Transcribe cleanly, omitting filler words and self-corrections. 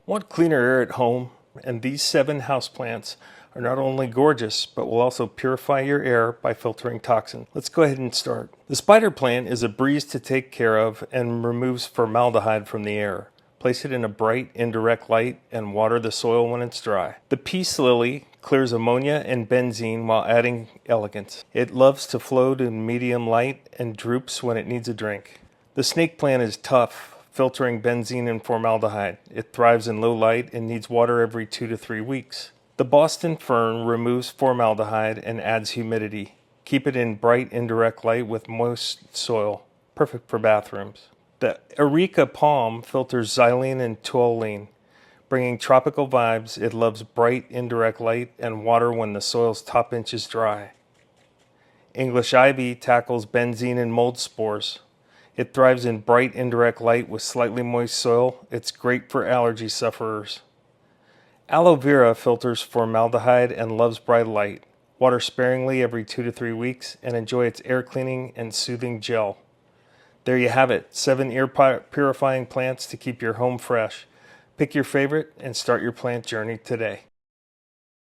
Want cleaner air at home? And these 7 houseplants are not only gorgeous, but will also purify your air by filtering toxins. Let's go ahead and start. The spider plant is a breeze to take care of and removes formaldehyde from the air. Place it in a bright, indirect light and water the soil when it's dry. The peace lily clears ammonia and benzene while adding elegance. It loves to float in medium light and droops when it needs a drink. The snake plant is tough, filtering benzene and formaldehyde. It thrives in low light and needs water every 2 to 3 weeks. The Boston fern removes formaldehyde and adds humidity. Keep it in bright indirect light with moist soil. Perfect for bathrooms. The Areca Palm filters xylene and toluene. Bringing tropical vibes, it loves bright indirect light and water when the soil's top inch is dry. English ivy tackles benzene and mold spores. It thrives in bright indirect light with slightly moist soil. It's great for allergy sufferers. Aloe Vera filters formaldehyde and loves bright light. Water sparingly every 2 to 3 weeks and enjoy its air cleaning and soothing gel. There you have it, 7 air purifying plants to keep your home fresh. Pick your favorite and start your plant journey today.